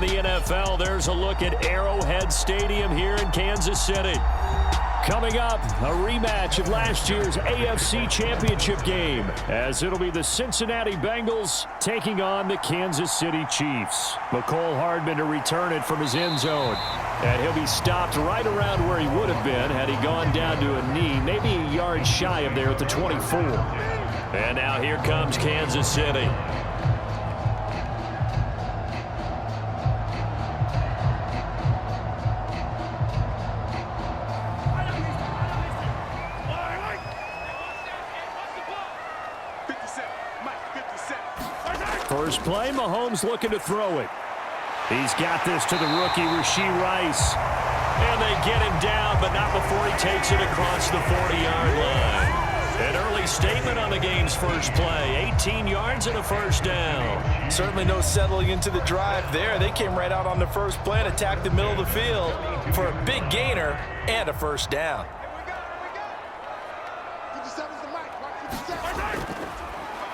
in the NFL, there's a look at Arrowhead Stadium here in Kansas City. Coming up, a rematch of last year's AFC Championship game, as it'll be the Cincinnati Bengals taking on the Kansas City Chiefs. McCole Hardman to return it from his end zone. And he'll be stopped right around where he would have been had he gone down to a knee, maybe a yard shy of there at the 24. And now here comes Kansas City. First play, Mahomes looking to throw it. He's got this to the rookie, Rashee Rice. And they get him down, but not before he takes it across the 40-yard line. An early statement on the game's first play. 18 yards and a first down. Certainly no settling into the drive there. They came right out on the first play and attacked the middle of the field for a big gainer and a first down.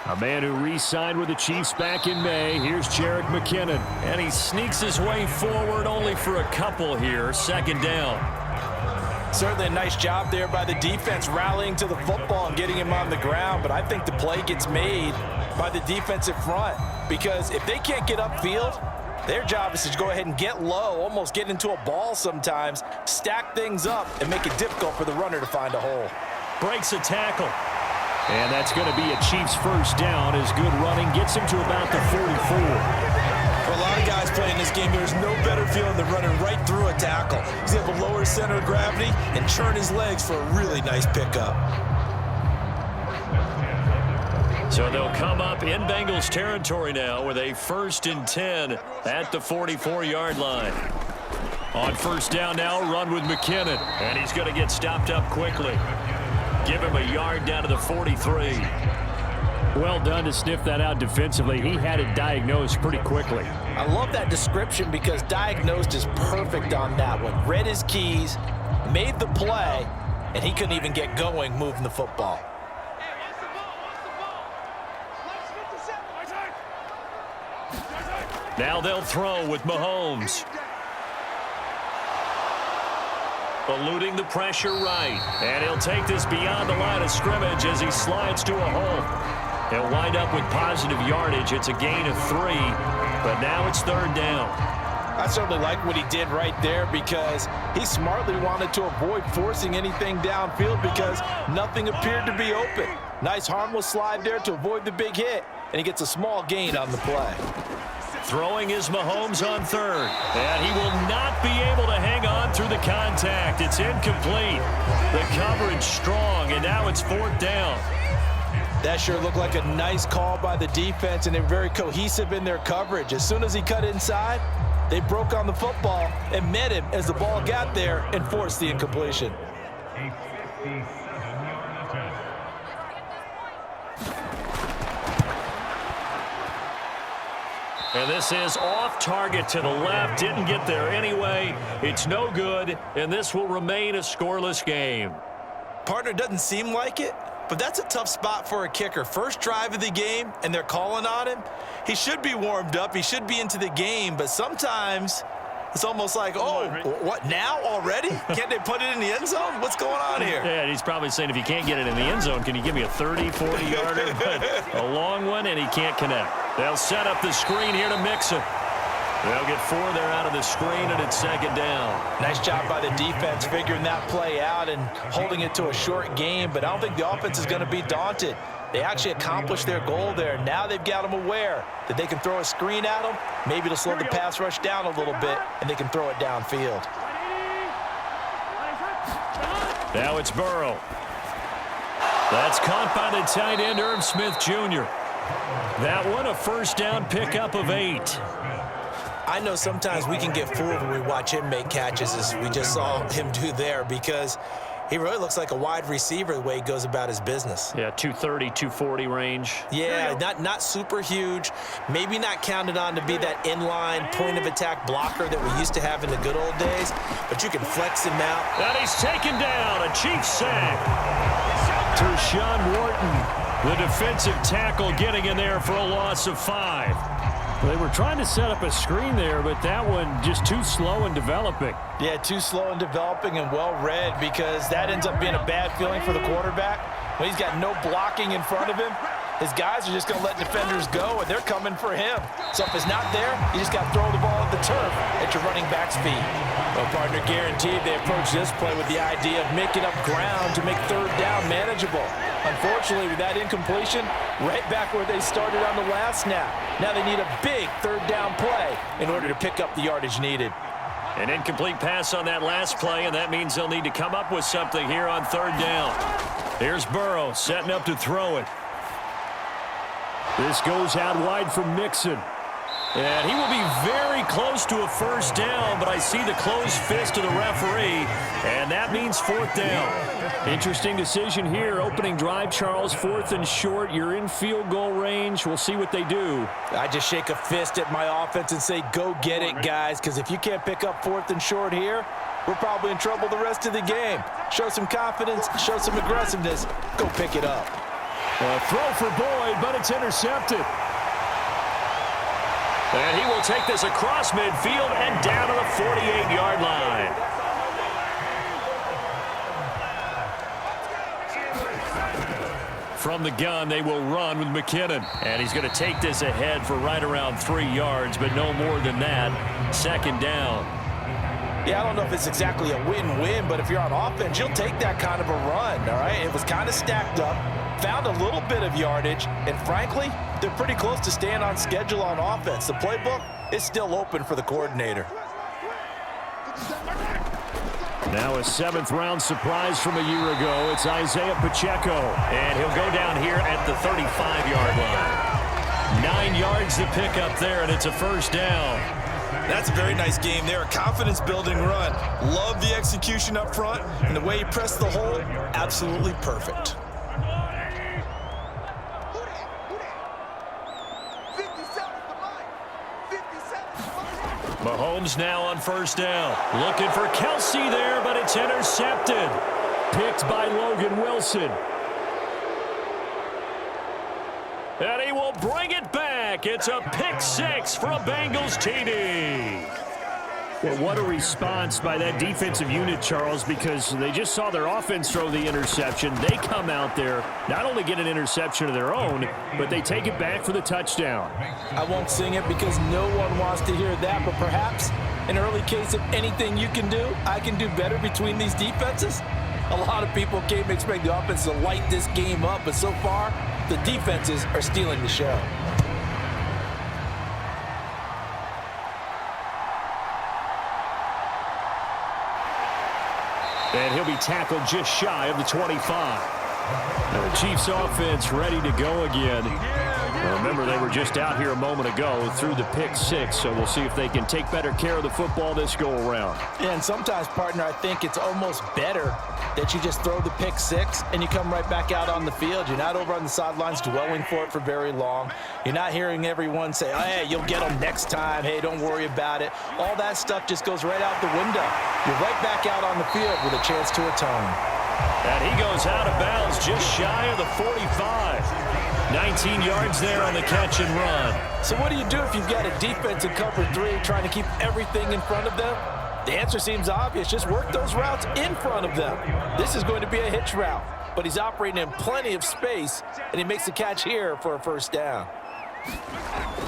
A man who re-signed with the Chiefs back in May. Here's Jerick McKinnon. And he sneaks his way forward only for a couple here. Second down. Certainly a nice job there by the defense rallying to the football and getting him on the ground. But I think the play gets made by the defensive front. Because if they can't get upfield, their job is to go ahead and get low, almost get into a ball sometimes, stack things up, and make it difficult for the runner to find a hole. Breaks a tackle. And that's going to be a Chiefs first down as good running gets him to about the 44. For a lot of guys playing this game, there's no better feeling than running right through a tackle. He's able to lower his center of gravity and churn his legs for a really nice pickup. So they'll come up in Bengals territory now with a 1st and 10 at the 44-yard line. On first down now, run with McKinnon. And he's going to get stopped up quickly. Give him a yard down to the 43. Well done to sniff that out defensively. He had it diagnosed pretty quickly. I love that description because diagnosed is perfect on that one. Read his keys, made the play, and he couldn't even get going moving the football. Now they'll throw with Mahomes. Eluding the pressure right. And he'll take this beyond the line of scrimmage as he slides to a hole. He'll wind up with positive yardage. It's a gain of 3, but now it's 3rd down. I certainly like what he did right there because he smartly wanted to avoid forcing anything downfield because nothing appeared to be open. Nice harmless slide there to avoid the big hit, and he gets a small gain on the play. Throwing is Mahomes on 3rd. And he will not be able to hang on through the contact. It's incomplete. The coverage strong, and now it's 4th down. That sure looked like a nice call by the defense, and they're very cohesive in their coverage. As soon as he cut inside, they broke on the football and met him as the ball got there and forced the incompletion. And this is off target to the left. Didn't get there anyway. It's no good, and this will remain a scoreless game. Partner, doesn't seem like it, but that's a tough spot for a kicker. First drive of the game, and they're calling on him. He should be warmed up. He should be into the game, but sometimes it's almost like, oh, what, now already? Can't they put it in the end zone? What's going on here? Yeah, and he's probably saying, if you can't get it in the end zone, can you give me a 30, 40-yarder? But a long one, and he can't connect. They'll set up the screen here to mix it. They'll get 4 there out of the screen, and it's 2nd down. Nice job by the defense figuring that play out and holding it to a short game, but I don't think the offense is going to be daunted. They actually accomplished their goal there. Now they've got them aware that they can throw a screen at them. Maybe it'll slow the pass rush down a little bit, and they can throw it downfield. Now it's Burrow. That's caught by the tight end, Irv Smith Jr. That one, a first down pickup of 8. I know sometimes we can get fooled when we watch him make catches, as we just saw him do there, because he really looks like a wide receiver the way he goes about his business. Yeah, 230, 240 range. Yeah, not super huge. Maybe not counted on to be that inline point-of-attack blocker that we used to have in the good old days, but you can flex him out. And he's taken down. A Chiefs sack. Tershawn Wharton, the defensive tackle, getting in there for a loss of 5. They were trying to set up a screen there, but that one just too slow in developing. Yeah, too slow in developing and well read, because that ends up being a bad feeling for the quarterback. When he's got no blocking in front of him, his guys are just going to let defenders go, and they're coming for him. So if it's not there, you just got to throw the ball at the turf at your running back's feet. Well, partner, guaranteed they approach this play with the idea of making up ground to make third down manageable. Unfortunately, with that incompletion, right back where they started on the last snap. Now they need a big third down play in order to pick up the yardage needed. An incomplete pass on that last play, and that means they'll need to come up with something here on third down. Here's Burrow setting up to throw it. This goes out wide from Mixon. And he will be very close to a first down, but I see the closed fist of the referee, and that means fourth down. Interesting decision here. Opening drive, Charles, fourth and short. You're in field goal range. We'll see what they do. I just shake a fist at my offense and say, go get it, guys, because if you can't pick up fourth and short here, we're probably in trouble the rest of the game. Show some confidence, show some aggressiveness, go pick it up. A throw for Boyd, but it's intercepted. And he will take this across midfield and down to the 48-yard line. From the gun, they will run with McKinnon. And he's going to take this ahead for right around 3 yards, but no more than that. Second down. Yeah, I don't know if it's exactly a win-win, but if you're on offense, you'll take that kind of a run, all right? It was kind of stacked up, found a little bit of yardage, and frankly, they're pretty close to staying on schedule on offense. The playbook is still open for the coordinator. Now a seventh-round surprise from a year ago. It's Isaiah Pacheco, and he'll go down here at the 35-yard line. 9 yards to pick up there, and it's a first down. That's a very nice game there. A confidence-building run. Love the execution up front, and the way he pressed the hole, absolutely perfect. Mahomes now on first down. Looking for Kelsey there, but it's intercepted. Picked by Logan Wilson. And he will bring it back. It's a pick six for a Bengals TD. Well, what a response by that defensive unit, Charles, because they just saw their offense throw the interception. They come out there, not only get an interception of their own, but they take it back for the touchdown. I won't sing it because no one wants to hear that, but perhaps an early case of anything you can do, I can do better between these defenses. A lot of people came to expect the offense to light this game up, but so far, the defenses are stealing the show. And he'll be tackled just shy of the 25. The Chiefs offense ready to go again. Remember, they were just out here a moment ago through the pick six, so we'll see if they can take better care of the football this go-around. Yeah, and sometimes, partner, I think it's almost better that you just throw the pick six and you come right back out on the field. You're not over on the sidelines dwelling for it for very long. You're not hearing everyone say, oh, hey, you'll get them next time. Hey, don't worry about it. All that stuff just goes right out the window. You're right back out on the field with a chance to atone. And he goes out of bounds just shy of the 45. 19 yards there on the catch and run. So what do you do if you've got a defense in cover three trying to keep everything in front of them? The answer seems obvious. Just work those routes in front of them. This is going to be a hitch route, but he's operating in plenty of space, and he makes the catch here for a first down.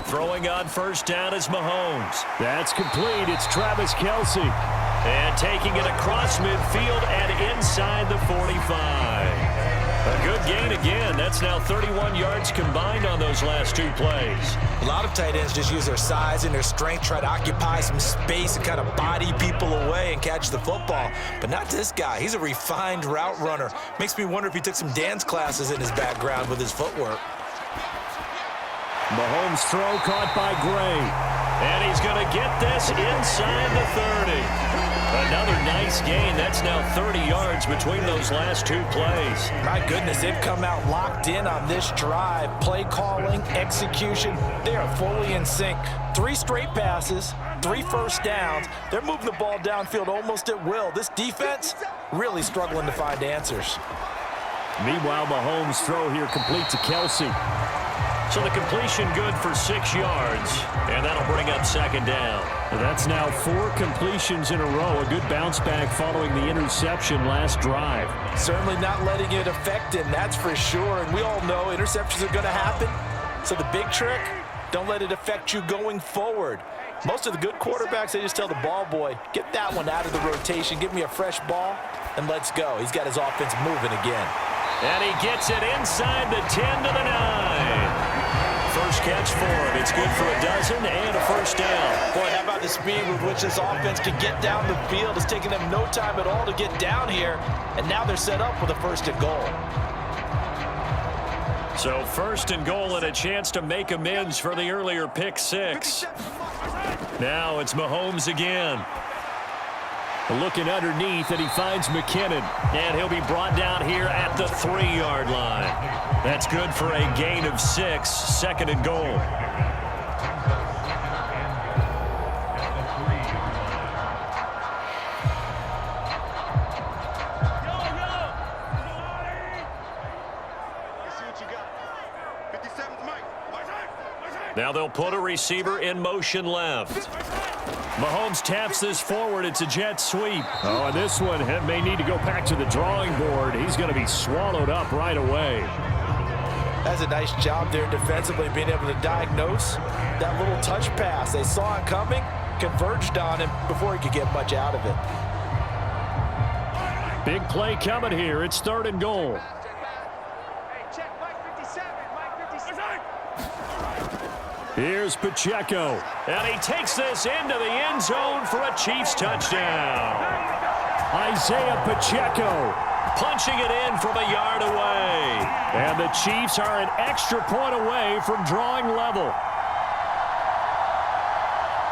Throwing on first down is Mahomes. That's complete. It's Travis Kelsey. And taking it across midfield and inside the 45. A good gain again. That's now 31 yards combined on those last two plays. A lot of tight ends just use their size and their strength, try to occupy some space and kind of body people away and catch the football. But not this guy. He's a refined route runner. Makes me wonder if he took some dance classes in his background with his footwork. Mahomes' throw caught by Gray. And he's going to get this inside the 30. Another nice gain. That's now 30 yards between those last two plays. My goodness, they've come out locked in on this drive. Play calling, execution, they are fully in sync. 3 straight passes, 3 first downs. They're moving the ball downfield almost at will. This defense really struggling to find answers. Meanwhile, Mahomes' throw here complete to Kelsey. So the completion good for 6 yards, and that'll bring up second down. That's now 4 completions in a row. A good bounce back following the interception last drive. Certainly not letting it affect him, that's for sure. And we all know interceptions are going to happen. So the big trick, don't let it affect you going forward. Most of the good quarterbacks, they just tell the ball boy, get that one out of the rotation, give me a fresh ball, and let's go. He's got his offense moving again. And he gets it inside the 10 to the 9. First catch for him. It's good for a dozen and a first down. Boy, how about the speed with which this offense can get down the field? It's taking them no time at all to get down here, and now they're set up with a first and goal. So first and goal and a chance to make amends for the earlier pick 6. Now it's Mahomes again. Looking underneath, and he finds McKinnon. And he'll be brought down here at the 3-yard line. That's good for a gain of 6, second and goal. Now they'll put a receiver in motion left. Mahomes taps this forward. It's a jet sweep. Oh, and this one may need to go back to the drawing board. He's going to be swallowed up right away. That's a nice job there defensively, being able to diagnose that little touch pass. They saw it coming, converged on him before he could get much out of it. Big play coming here. It's third and goal. Here's Pacheco, and he takes this into the end zone for a Chiefs touchdown. Isaiah Pacheco punching it in from a yard away. And the Chiefs are an extra point away from drawing level.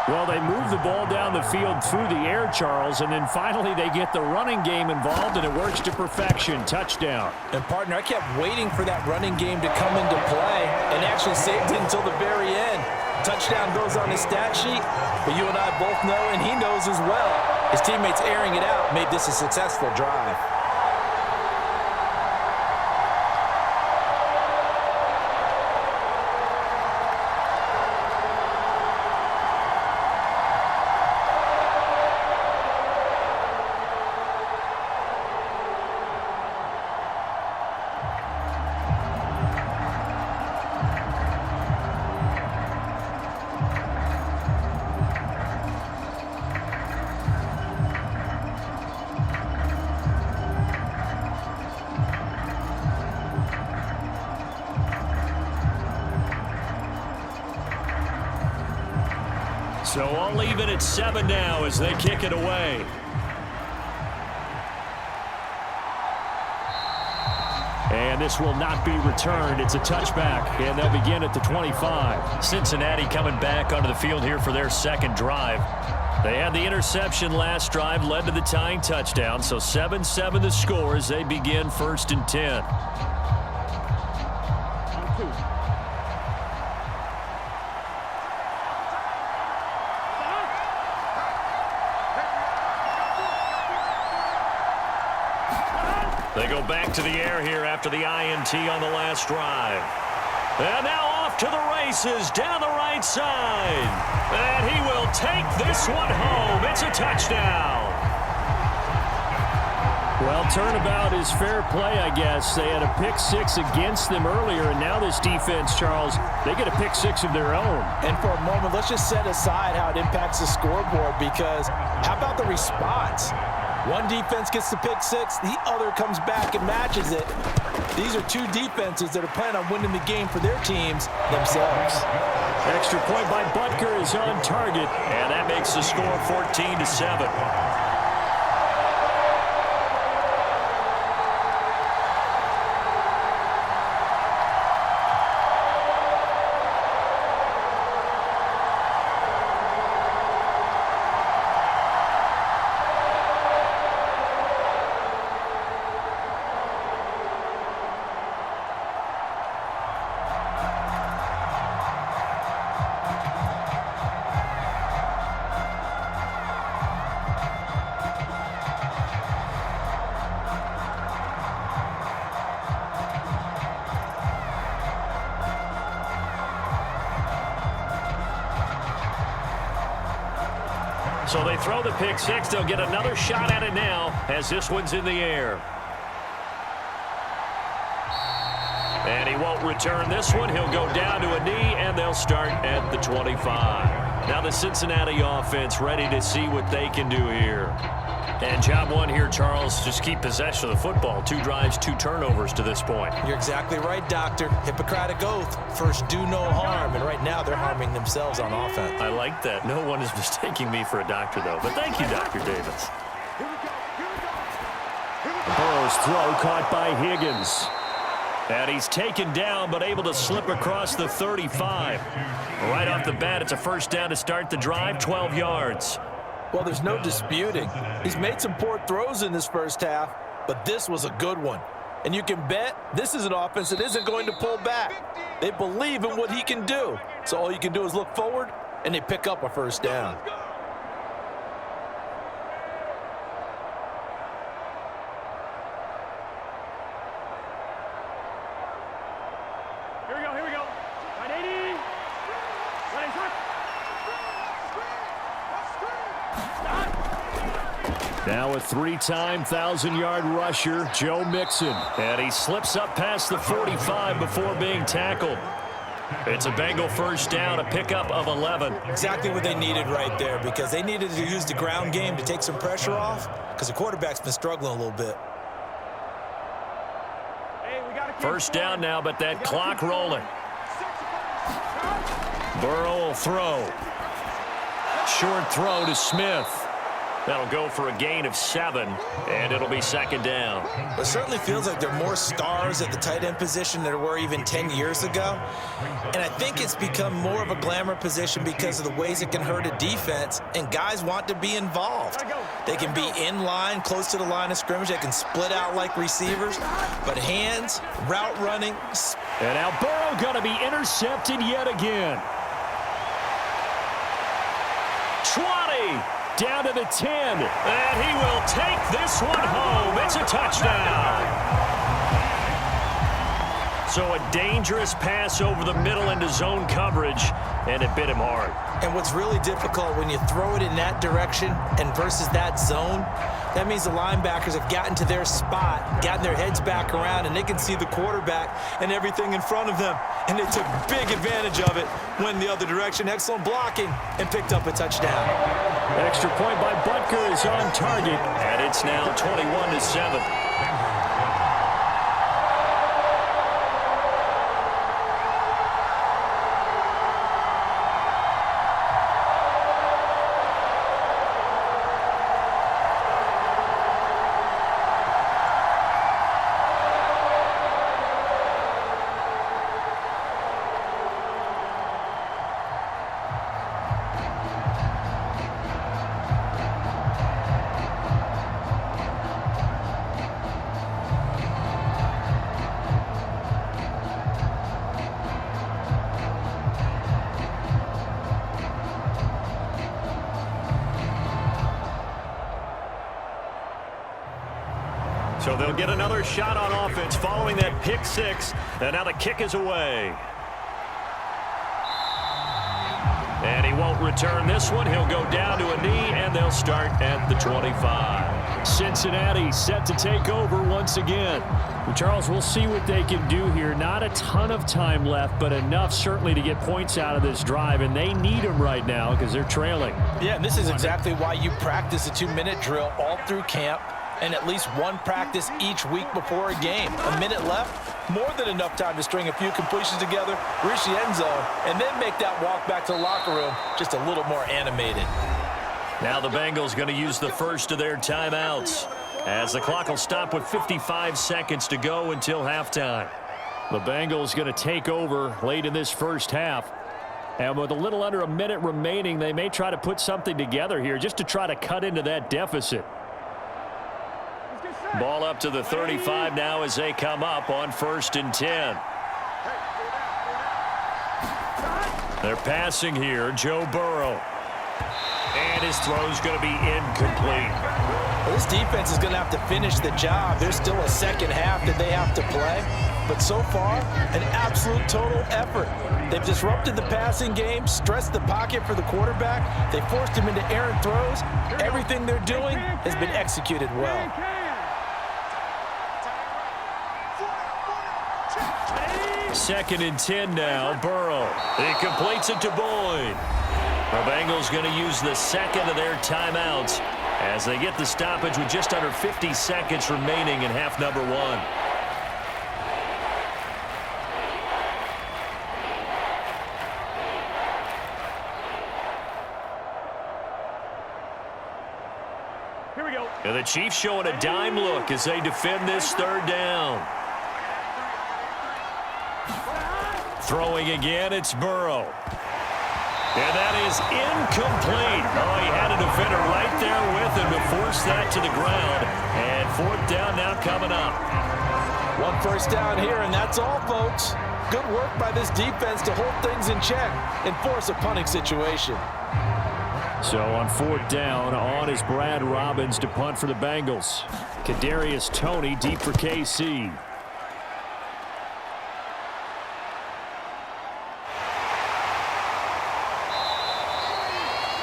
Well, they move the ball down the field through the air, Charles, and then finally they get the running game involved, and it works to perfection. Touchdown. And, partner, I kept waiting for that running game to come into play and actually saved it until the very end. Touchdown goes on his stat sheet, but you and I both know, and he knows as well, his teammates airing it out made this a successful drive. So all even at 7 now as they kick it away. And this will not be returned. It's a touchback, and they'll begin at the 25. Cincinnati coming back onto the field here for their second drive. They had the interception last drive, led to the tying touchdown. So 7-7 the score as they begin first and 10. They go back to the air here after the INT on the last drive. And now off to the races down the right side. And he will take this one home. It's a touchdown. Well, turnabout is fair play, I guess. They had a pick 6 against them earlier, and now this defense, Charles, they get a pick 6 of their own. And for a moment, let's just set aside how it impacts the scoreboard, because how about the response? One defense gets the pick 6, the other comes back and matches it. These are two defenses that are planning on winning the game for their teams themselves. Extra point by Butker is on target, and that makes the score 14-7. So they throw the pick six. They'll get another shot at it now as this one's in the air. And he won't return this one. He'll go down to a knee, and they'll start at the 25. Now the Cincinnati offense ready to see what they can do here. And job one here, Charles, just keep possession of the football. 2 drives, 2 turnovers to this point. You're exactly right, Doctor. Hippocratic oath. First, do no harm. And right now, they're harming themselves on offense. I like that. No one is mistaking me for a doctor, though. But thank you, Dr. Davis. Burrow's throw caught by Higgins. And he's taken down, but able to slip across the 35. Right off the bat, it's a first down to start the drive, 12 yards. Well, there's no disputing. He's made some poor throws in this first half, but this was a good one. And you can bet this is an offense that isn't going to pull back. They believe in what he can do. So all you can do is look forward, and they pick up a first down. Here we go. 980. Now a 3-time 1,000-yard rusher, Joe Mixon. And he slips up past the 45 before being tackled. It's a Bengal first down, a pickup of 11. Exactly what they needed right there, because they needed to use the ground game to take some pressure off, because the quarterback's been struggling a little bit. First down now, but that clock rolling. Burrow will throw. Short throw to Smith. That'll go for a gain of 7, and it'll be second down. It certainly feels like there are more stars at the tight end position than there were even 10 years ago. And I think it's become more of a glamour position because of the ways it can hurt a defense, and guys want to be involved. They can be in line, close to the line of scrimmage. They can split out like receivers. But hands, route running. And now Burrow going to be intercepted yet again. 20. Down to the 10, and he will take this one home. It's a touchdown. So a dangerous pass over the middle into zone coverage, and it bit him hard. And what's really difficult when you throw it in that direction and versus that zone, that means the linebackers have gotten to their spot, gotten their heads back around, and they can see the quarterback and everything in front of them. And they took big advantage of it, went the other direction, excellent blocking, and picked up a touchdown. Extra point by Butker is on target, and it's now 21-7. So they'll get another shot on offense following that pick six. And now the kick is away. And he won't return this one. He'll go down to a knee, and they'll start at the 25. Cincinnati set to take over once again. Well, Charles, we'll see what they can do here. Not a ton of time left, but enough certainly to get points out of this drive, and they need them right now because they're trailing. Yeah, and this is exactly why you practice a 2-minute drill all through camp, and at least one practice each week before a game. A minute left, more than enough time to string a few completions together, reach the end zone, and then make that walk back to the locker room just a little more animated. Now the Bengals going to use the first of their timeouts, as the clock will stop with 55 seconds to go until halftime. The Bengals going to take over late in this first half. And with a little under a minute remaining, they may try to put something together here just to try to cut into that deficit. Ball up to the 35 now as they come up on 1st and 10. They're passing here, Joe Burrow. And his throw's going to be incomplete. Well, this defense is going to have to finish the job. There's still a second half that they have to play. but so far, an absolute total effort. They've disrupted the passing game, stressed the pocket for the quarterback. They forced him into errant throws. Everything they're doing has been executed well. Second and 10 now, Burrow. He completes it to Boyd. The Bengals going to use the second of their timeouts as they get the stoppage with just under 50 seconds remaining in half number one. Here we go. And the Chiefs showing a dime look as they defend this third down. Throwing again, it's Burrow. And that is incomplete. Oh, he had a defender right there with him to force that to the ground. And fourth down now coming up. One first down here, and that's all, folks. Good work by this defense to hold things in check and force a punting situation. So on fourth down, on is Brad Robbins to punt for the Bengals. Kadarius Toney deep for KC.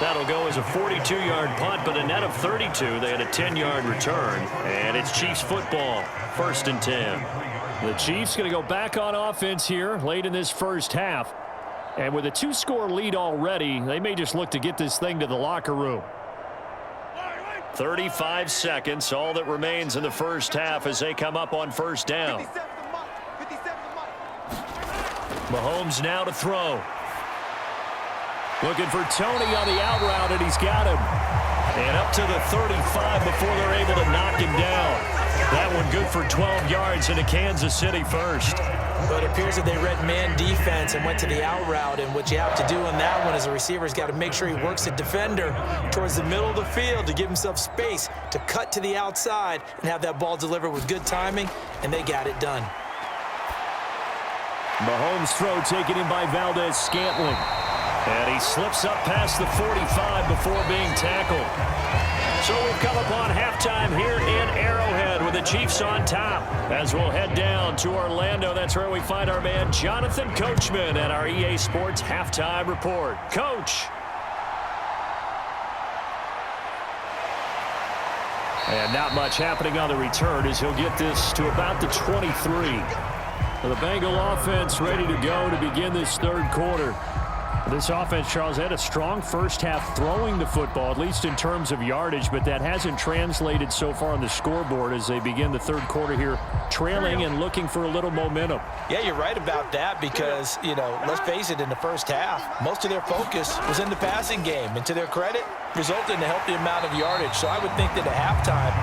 That'll go as a 42-yard punt, but a net of 32. They had a 10-yard return, and it's Chiefs football, first and 10. The Chiefs going to go back on offense here late in this first half. And with a two-score lead already, they may just look to get this thing to the locker room. 35 seconds, all that remains in the first half as they come up on first down. Mahomes now to throw. Looking for Toney on the out route, and he's got him. And up to the 35 before they're able to knock him down. That one good for 12 yards into Kansas City first. But it appears that they read man defense and went to the out route, and what you have to do on that one is a receiver's got to make sure he works the defender towards the middle of the field to give himself space to cut to the outside and have that ball delivered with good timing, and they got it done. Mahomes' throw taken in by Valdez-Scantling. And he slips up past the 45 before being tackled. So we've come upon halftime here in Arrowhead with the Chiefs on top. As we'll head down to Orlando, that's where we find our man Jonathan Coachman at our EA Sports Halftime Report. Coach. And not much happening on the return as he'll get this to about the 23. The Bengal offense ready to go to begin this third quarter. This offense, Charles, had a strong first half throwing the football, at least in terms of yardage, but that hasn't translated so far on the scoreboard as they begin the third quarter here, trailing and looking for a little momentum. Yeah, you're right about that because, let's face it, in the first half, most of their focus was in the passing game, and to their credit, resulted in a healthy amount of yardage. So I would think that at halftime,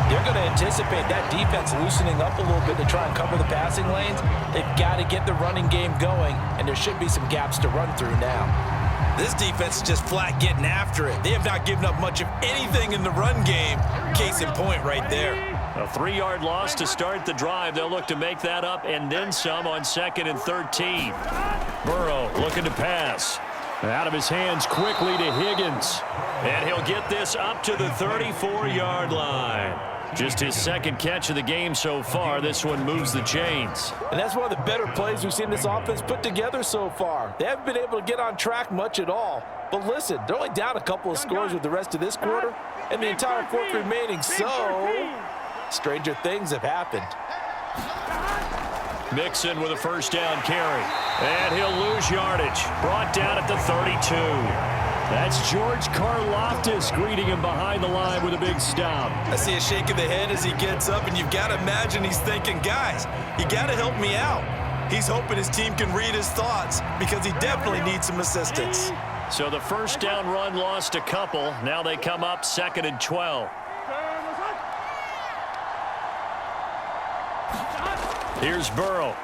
they're going to anticipate that defense loosening up a little bit to try and cover the passing lanes. They've got to get the running game going, and there should be some gaps to run through now. This defense is just flat getting after it. They have not given up much of anything in the run game. Case in point right there. A 3-yard loss to start the drive. They'll look to make that up and then some on 2nd and 13. Burrow looking to pass. Out of his hands quickly to Higgins. And he'll get this up to the 34-yard line. Just his second catch of the game so far. This one moves the chains. And that's one of the better plays we've seen this offense put together so far. They haven't been able to get on track much at all. But listen, they're only down a couple of scores with the rest of this quarter and the entire fourth remaining. So, stranger things have happened. Mixon with a first down carry. And he'll lose yardage. Brought down at the 32. That's George Karlaftis greeting him behind the line with a big stop. I see a shake of the head as he gets up, and you've got to imagine he's thinking, guys, you got to help me out. He's hoping his team can read his thoughts because he definitely needs some assistance. So the first down run lost a couple. Now they come up 2nd and 12. Here's Burrow.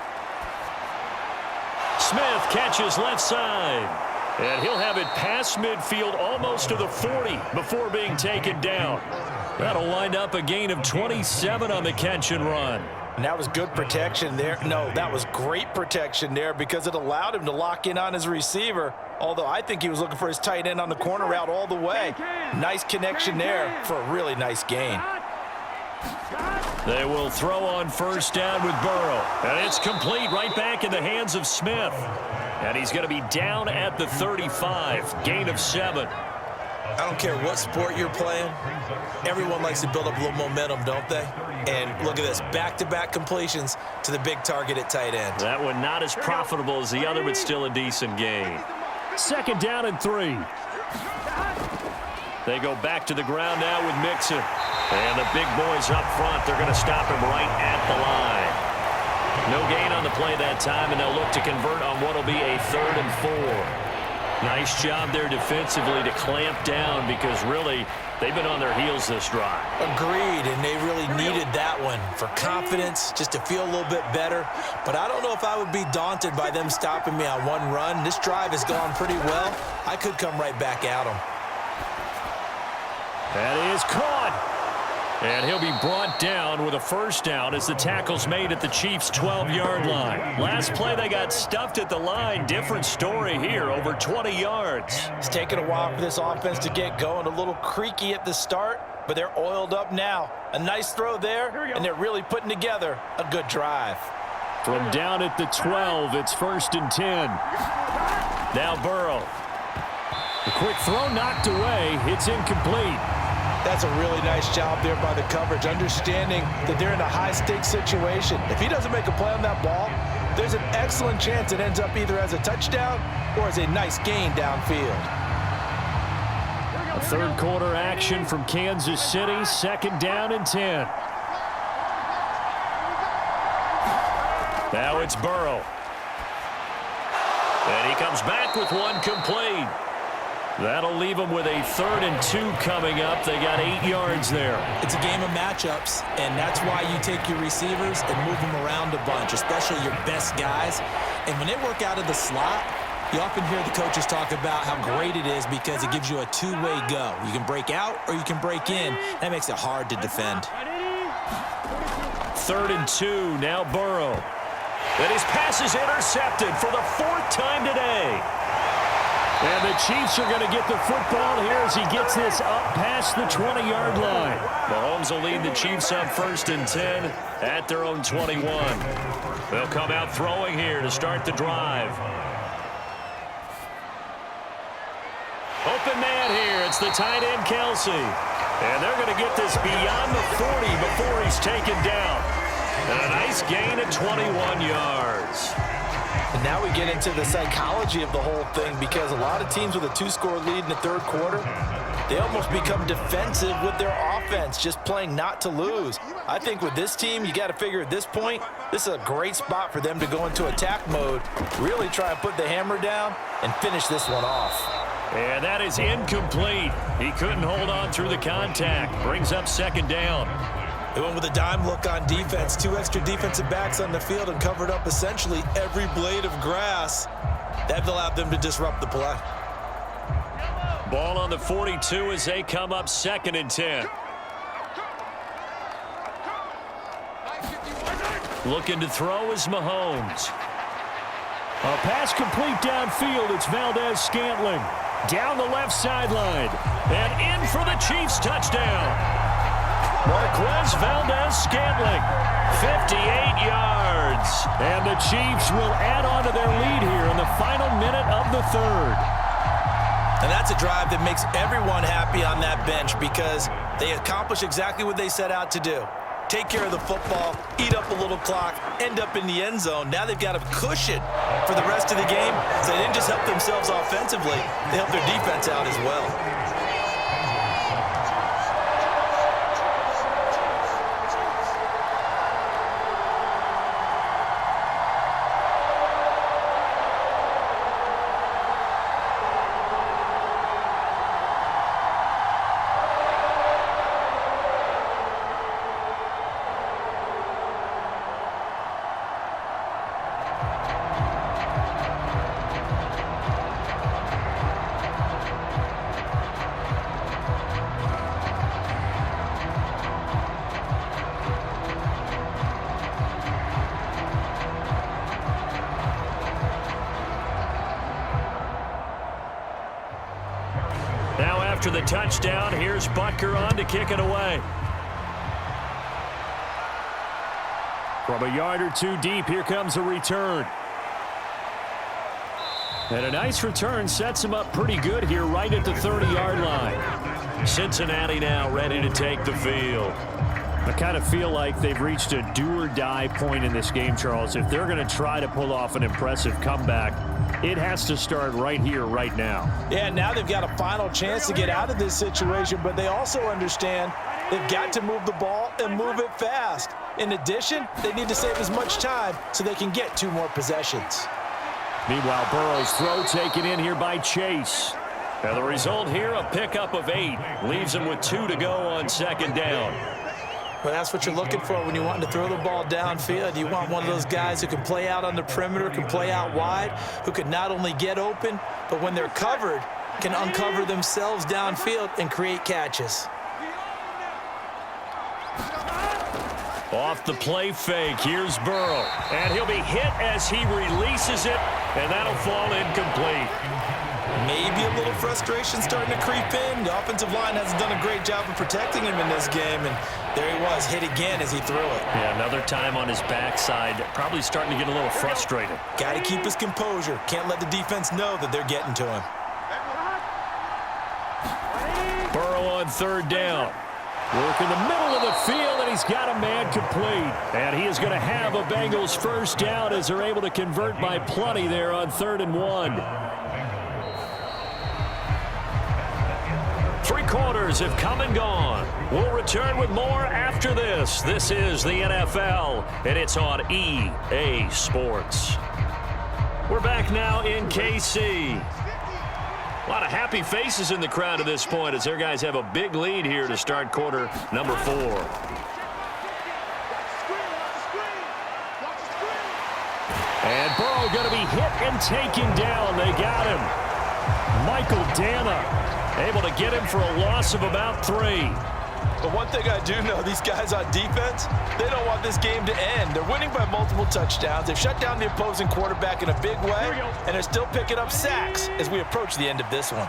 Smith catches left side. And he'll have it past midfield almost to the 40 before being taken down. That'll wind up a gain of 27 on the catch and run. And that was good protection there. No, that was great protection there because it allowed him to lock in on his receiver. Although I think he was looking for his tight end on the corner route all the way. Nice connection there for a really nice gain. They will throw on first down with Burrow. And it's complete, right back in the hands of Smith. And he's going to be down at the 35, gain of 7. I don't care what sport you're playing. Everyone likes to build up a little momentum, don't they? And look at this, back-to-back completions to the big target at tight end. That one not as profitable as the other, but still a decent gain. 2nd down and 3. They go back to the ground now with Mixon. And the big boys up front, they're going to stop him right at the line. No gain on the play that time, and they'll look to convert on what will be a 3rd and 4. Nice job there defensively to clamp down because really they've been on their heels this drive. Agreed, and they really needed that one for confidence, just to feel a little bit better. But I don't know if I would be daunted by them stopping me on one run. This drive has gone pretty well. I could come right back at them. That is caught. And he'll be brought down with a 1st down as the tackle's made at the Chiefs' 12-yard line. Last play, they got stuffed at the line. Different story here, over 20 yards. It's taken a while for this offense to get going. A little creaky at the start, but they're oiled up now. A nice throw there, and they're really putting together a good drive. From down at the 12, it's 1st and 10. Now Burrow. The quick throw knocked away. It's incomplete. That's a really nice job there by the coverage, understanding that they're in a high-stakes situation. If he doesn't make a play on that ball, there's an excellent chance it ends up either as a touchdown or as a nice gain downfield. A 3rd quarter action from Kansas City, 2nd down and 10. Now it's Burrow. And he comes back with one complete. That'll leave them with a 3rd and 2 coming up. They got 8 yards there. It's a game of matchups, and that's why you take your receivers and move them around a bunch, especially your best guys. And when they work out of the slot, you often hear the coaches talk about how great it is because it gives you a two-way go. You can break out or you can break in. That makes it hard to defend. 3rd and 2, now Burrow. And his pass is intercepted for the 4th time today. And the Chiefs are going to get the football here as he gets this up past the 20-yard line. Mahomes will lead the Chiefs up 1st and 10 at their own 21. They'll come out throwing here to start the drive. Open man here. It's the tight end, Kelsey. And they're going to get this beyond the 40 before he's taken down. And a nice gain at 21 yards. And now we get into the psychology of the whole thing because a lot of teams with a 2-score lead in the 3rd quarter, they almost become defensive with their offense, just playing not to lose. I think with this team, you got to figure at this point, this is a great spot for them to go into attack mode, really try and put the hammer down and finish this one off. And that is incomplete. He couldn't hold on through the contact. Brings up 2nd down. They went with a dime look on defense. 2 extra defensive backs on the field and covered up essentially every blade of grass. That allowed them to disrupt the play. Ball on the 42 as they come up 2nd and 10. Looking to throw is Mahomes. A pass complete downfield. It's Valdez-Scantling. Down the left sideline. And in for the Chiefs touchdown. Marquez Valdez-Scantling, 58 yards. And the Chiefs will add on to their lead here in the final minute of the 3rd. And that's a drive that makes everyone happy on that bench because they accomplish exactly what they set out to do. Take care of the football, eat up a little clock, end up in the end zone. Now they've got a cushion for the rest of the game. So they didn't just help themselves offensively, they helped their defense out as well. After the touchdown, here's Butker on to kick it away. From a yard or two deep, here comes a return. And a nice return sets him up pretty good here right at the 30-yard line. Cincinnati now ready to take the field. I kind of feel like they've reached a do-or-die point in this game, Charles. If they're going to try to pull off an impressive comeback, it has to start right here, right now. Yeah, now they've got a final chance to get out of this situation, but they also understand they've got to move the ball and move it fast. In addition, they need to save as much time so they can get 2 more possessions. Meanwhile, Burrow's throw taken in here by Chase. And the result here, a pickup of 8. Leaves him with 2 to go on second down. Well, that's what you're looking for when you want to throw the ball downfield. You want one of those guys who can play out on the perimeter, can play out wide, who can not only get open, but when they're covered, can uncover themselves downfield and create catches. Off the play fake, here's Burrow. And he'll be hit as he releases it, and that'll fall incomplete. Maybe a little frustration starting to creep in. The offensive line hasn't done a great job of protecting him in this game, and there he was, hit again as he threw it. Yeah, another time on his backside, probably starting to get a little frustrated. Got to keep his composure. Can't let the defense know that they're getting to him. Burrow on third down. Work in the middle of the field, and he's got a man complete. And he is going to have a Bengals first down as they're able to convert by plenty there on 3rd and 1. 3 quarters have come and gone. We'll return with more after this. This is the NFL, and it's on EA Sports. We're back now in KC. A lot of happy faces in the crowd at this point as their guys have a big lead here to start quarter number 4. And Burrow going to be hit and taken down. They got him. Michael Dana able to get him for a loss of about 3. But one thing I do know, these guys on defense, they don't want this game to end. They're winning by multiple touchdowns. They've shut down the opposing quarterback in a big way, and they're still picking up sacks as we approach the end of this one.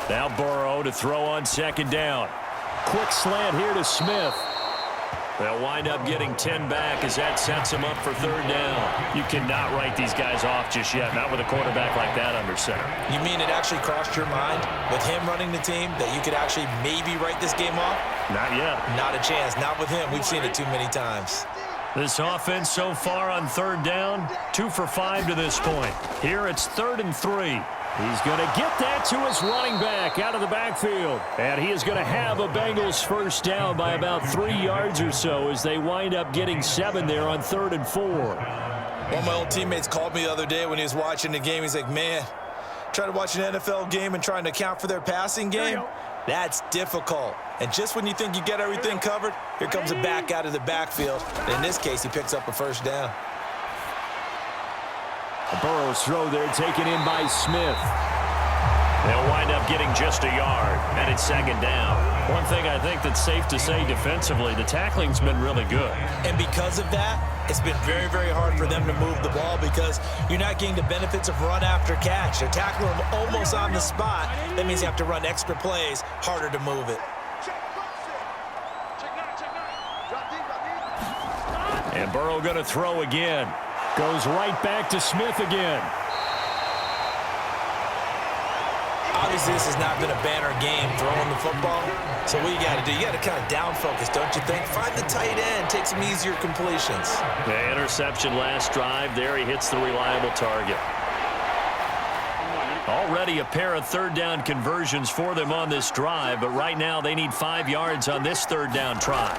Now Burrow to throw on second down. Quick slant here to Smith. They'll wind up getting 10 back as that sets them up for 3rd down. You cannot write these guys off just yet, not with a quarterback like that under center. You mean it actually crossed your mind with him running the team that you could actually maybe write this game off? Not yet. Not a chance. Not with him. We've seen it too many times. This offense so far on 3rd down, 2 for 5 to this point. Here it's 3rd and 3. He's going to get that to his running back out of the backfield. And he is going to have a Bengals first down by about 3 yards or so as they wind up getting 7 there on 3rd and 4. One of my old teammates called me the other day when he was watching the game. He's like, man, trying to watch an NFL game and trying to account for their passing game, that's difficult. And just when you think you get everything covered, here comes a back out of the backfield. And in this case, he picks up a first down. Burrow's throw there taken in by Smith. They'll wind up getting just a yard, and it's 2nd down. One thing I think that's safe to say defensively, the tackling's been really good. And because of that, it's been very, very hard for them to move the ball because you're not getting the benefits of run after catch. They're tackling them almost on the spot. That means you have to run extra plays, harder to move it. And Burrow going to throw again. Goes right back to Smith again. Obviously, this has not been a banner game throwing the football. So what you got to do, you got to kind of down focus, don't you think? Find the tight end, take some easier completions. The interception last drive there. He hits the reliable target. Already a pair of 3rd down conversions for them on this drive, but right now they need 5 yards on this 3rd down try.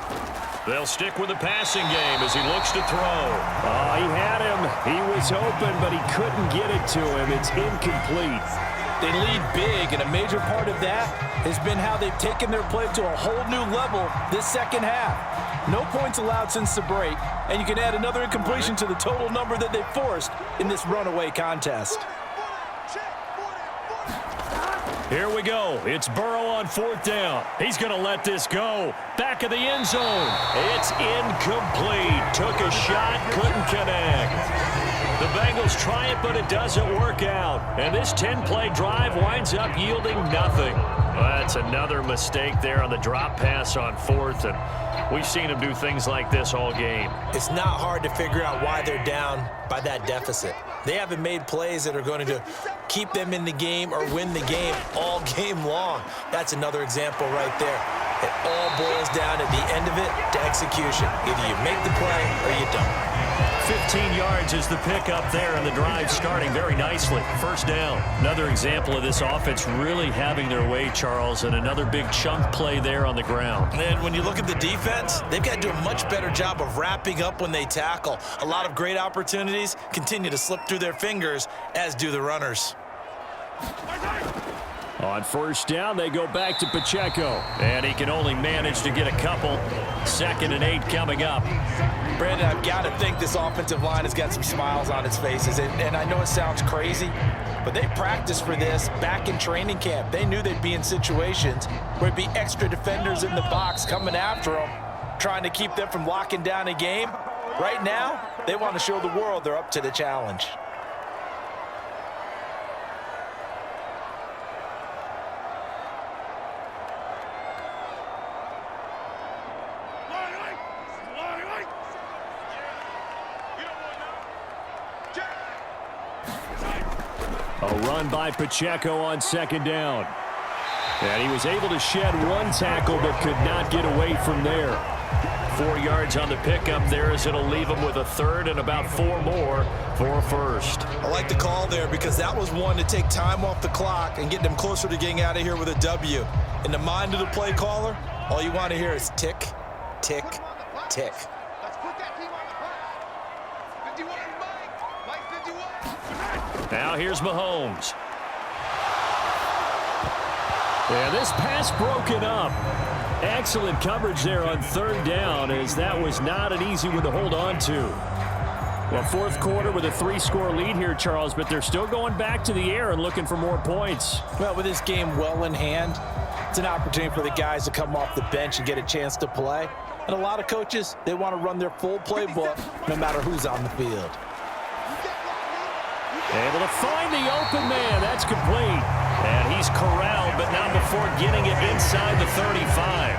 They'll stick with the passing game as he looks to throw. Oh, he had him. He was open, but he couldn't get it to him. It's incomplete. They lead big, and a major part of that has been how they've taken their play to a whole new level this second half. No points allowed since the break, and you can add another incompletion to the total number that they've forced in this runaway contest. Here we go. It's Burrow on 4th down. He's going to let this go. Back of the end zone. It's incomplete. Took a shot, couldn't connect. The Bengals try it, but it doesn't work out. And this 10-play drive winds up yielding nothing. Well, that's another mistake there on the drop pass on fourth, and we've seen him do things like this all game. It's not hard to figure out why they're down by that deficit. They haven't made plays that are going to keep them in the game or win the game all game long. That's another example right there. It all boils down at the end of it to execution. Either you make the play or you don't. 15 yards is the pickup there, and the drive starting very nicely. First down. Another example of this offense really having their way, Charles, and another big chunk play there on the ground. And when you look at the defense, they've got to do a much better job of wrapping up when they tackle. A lot of great opportunities continue to slip through their fingers, as do the runners. On first down, they go back to Pacheco, and he can only manage to get a couple. 2nd and 8 coming up. Brandon, I've got to think this offensive line has got some smiles on its faces. And I know it sounds crazy, but they practiced for this back in training camp. They knew they'd be in situations where it'd be extra defenders in the box coming after them, trying to keep them from locking down a game. Right now, they want to show the world they're up to the challenge. A run by Pacheco on 2nd down. And he was able to shed one tackle but could not get away from there. 4 yards on the pickup there as it'll leave him with a 3rd and about 4 more for a first. I like the call there because that was one to take time off the clock and get them closer to getting out of here with a W. In the mind of the play caller, all you want to hear is tick, tick, tick. Now here's Mahomes. And this pass broken up. Excellent coverage there on 3rd down, as that was not an easy one to hold on to. Well, 4th quarter with a 3-score lead here, Charles, but they're still going back to the air and looking for more points. Well, with this game well in hand, it's an opportunity for the guys to come off the bench and get a chance to play. And a lot of coaches, they want to run their full playbook no matter who's on the field. Able to find the open man. That's complete. And he's corralled, but not before getting it inside the 35.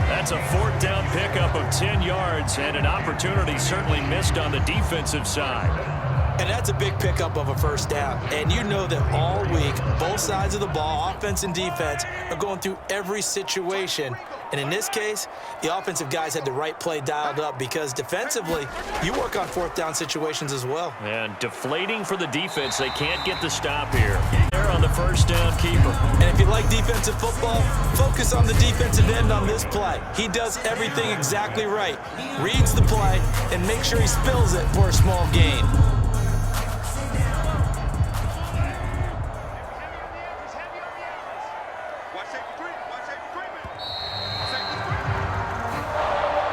That's a 4th down pickup of 10 yards, and an opportunity certainly missed on the defensive side. And that's a big pickup of a 1st down. And you know that all week, both sides of the ball, offense and defense, are going through every situation. And in this case, the offensive guys had the right play dialed up because defensively, you work on 4th down situations as well. And deflating for the defense. They can't get the stop here. They're on the 1st down keeper. And if you like defensive football, focus on the defensive end on this play. He does everything exactly right. Reads the play and makes sure he spills it for a small gain.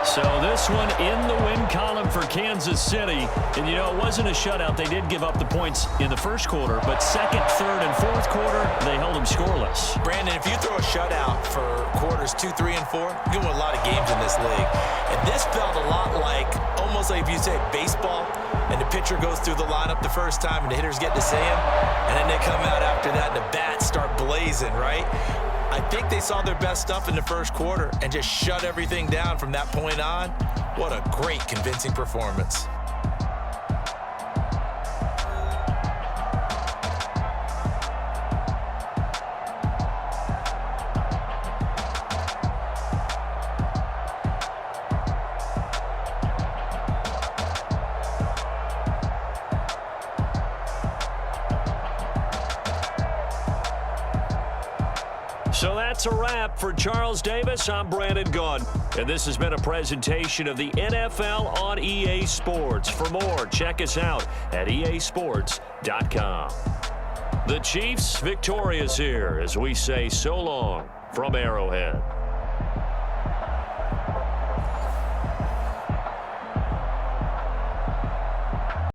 So this one in the win column for Kansas City. And, you know, it wasn't a shutout. They did give up the points in the 1st quarter, but 2nd, 3rd, and 4th quarter, they held them scoreless. Brandon, if you throw a shutout for quarters 2, 3, and 4, you're going to win a lot of games in this league. And this felt a lot like, almost like if you say baseball, and the pitcher goes through the lineup the first time, and the hitters get to see him, and then they come out after that, and the bats start blazing, right? I think they saw their best stuff in the 1st quarter and just shut everything down from that point on. What a great, convincing performance. So that's a wrap for Charles Davis. I'm Brandon Gunn, and this has been a presentation of the NFL on EA Sports. For more, check us out at easports.com. The Chiefs victorious here as we say so long from Arrowhead.